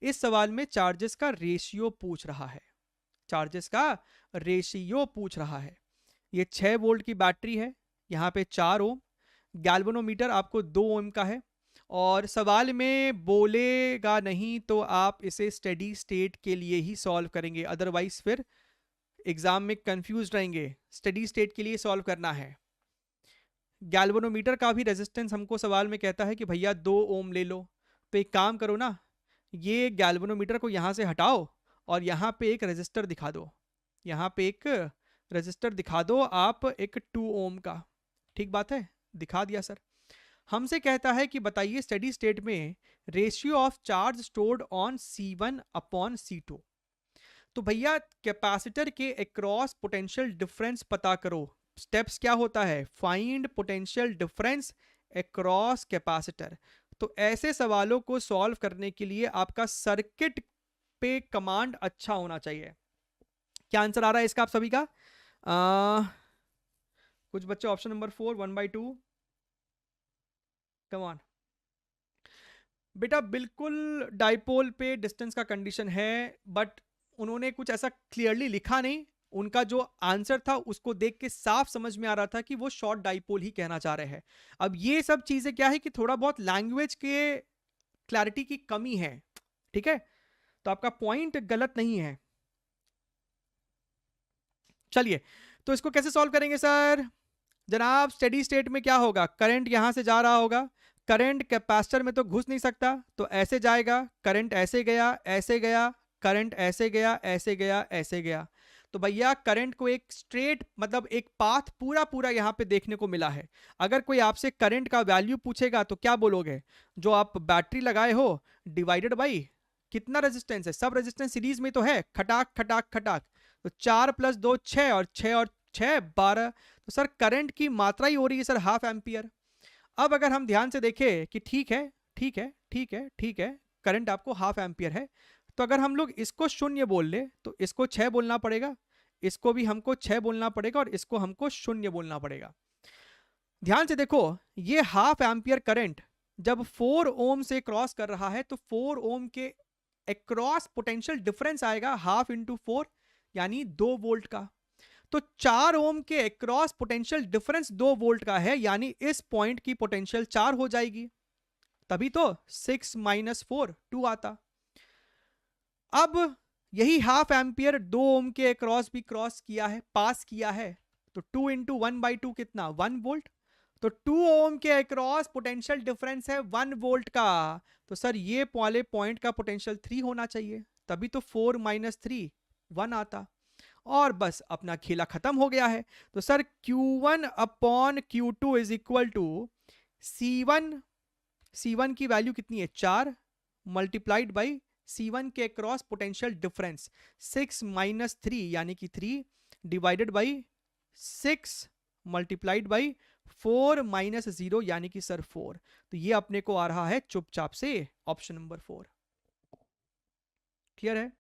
इस सवाल में चार्जेस का रेशियो पूछ रहा है, चार्जेस का रेशियो पूछ रहा है। ये 6 वोल्ट की बैटरी है, यहाँ पे 4 ओम, गैल्वेनोमीटर आपको 2 ओम का है, और सवाल में बोलेगा नहीं तो आप इसे स्टेडी स्टेट के लिए ही सॉल्व करेंगे, अदरवाइज फिर एग्जाम में कंफ्यूज रहेंगे। स्टेडी स्टेट के लिए सॉल्व करना है। गैल्वेनोमीटर का भी रेजिस्टेंस हमको सवाल में कहता है कि भैया 2 ओम ले लो, तो एक काम करो ना, ये गैल्वेनोमीटर को यहां से हटाओ और यहां पे एक रेजिस्टर दिखा दो, यहां पे एक रेजिस्टर दिखा दो आप, एक 2 ओम का। ठीक बात है, दिखा दिया सर। हमसे कहता है कि बताइए स्टेडी स्टेट में ratio of charge stored on C1 upon C2। तो भैया कैपेसिटर के अक्रॉस पोटेंशियल डिफरेंस पता करो। स्टेप्स क्या होता है, find potential difference across capacitor. तो ऐसे सवालों को सॉल्व करने के लिए आपका सर्किट पे कमांड अच्छा होना चाहिए। क्या आंसर आ रहा है इसका आप सभी का? कुछ बच्चे ऑप्शन नंबर 4 1/2, कम ऑन बेटा। बिल्कुल डाइपोल पे डिस्टेंस का कंडीशन है, बट उन्होंने कुछ ऐसा क्लियरली लिखा नहीं। उनका जो आंसर था उसको देख के साफ समझ में आ रहा था कि वो शॉर्ट डाइपोल ही कहना चाह रहे हैं। अब ये सब चीजें क्या है कि थोड़ा बहुत लैंग्वेज के क्लैरिटी की कमी है, ठीक है, तो आपका पॉइंट गलत नहीं है। चलिए, तो इसको कैसे सॉल्व करेंगे सर? जनाब स्टेडी स्टेट में क्या होगा, करंट यहां से जा रहा होगा, करंट कैपेसिटर में तो घुस नहीं सकता, तो ऐसे जाएगा, करंट ऐसे गया, ऐसे गया, करंट ऐसे गया, ऐसे गया, ऐसे गया। तो भैया करंट को एक स्ट्रेट मतलब एक पाथ पूरा पूरा यहां पे देखने को मिला है। अगर कोई आपसे करंट का वैल्यू पूछेगा तो क्या बोलोगे, जो आप बैटरी लगाए हो डिवाइडेड बाई कितना रेजिस्टेंस है, सब रेजिस्टेंस सीरीज में तो है, खटाक खटाक खटाक, तो 4 + 2 6, और 6 12, तो सर करंट की मात्रा ही हो रही है सर हाफ एम्पियर। अब अगर हम ध्यान से देखें कि ठीक है ठीक है ठीक है ठीक है, करंट आपको हाफ एम्पियर है, तो अगर हम लोग इसको 0 बोल ले तो इसको 6 बोलना पड़ेगा, इसको भी हमको 6 बोलना पड़ेगा, और इसको हमको 0 बोलना पड़ेगा। ध्यान से देखो, ये हाफ एम्पियर करंट जब 4 ओम से क्रॉस कर रहा है तो 4 ओम के अक्रॉस पोटेंशियल डिफरेंस आएगा हाफ इंटू 4, यानी 2 वोल्ट का। तो 4 ओम के अक्रॉस पोटेंशियल डिफरेंस 2 वोल्ट का है, यानी इस पॉइंट की पोटेंशियल 4 हो जाएगी, तभी तो 6 - 4 2 आता। अब यही हाफ एम्पियर 2 ओम के अक्रॉस भी क्रॉस किया है, पास किया है, तो 2 × 1/2 कितना, 1 वोल्ट। तो 2 ओम के अक्रॉस पोटेंशियल डिफरेंस है 1 वोल्ट का, तो सर ये वाले पॉइंट का पोटेंशियल 3 होना चाहिए, तभी तो 4 - 3 1 आता, और बस अपना खेला खत्म हो गया है। तो sir Q1 upon Q2 is equal to C1 की वैल्यू कितनी है 4, मल्टीप्लाइड बाई C1 के क्रॉस पोटेंशियल डिफरेंस 6 - 3 यानी कि 3, डिवाइडेड बाई 6 मल्टीप्लाइड बाई 4 - 0 यानी कि सर 4। तो ये अपने को आ रहा है चुपचाप से ऑप्शन नंबर 4। क्लियर है?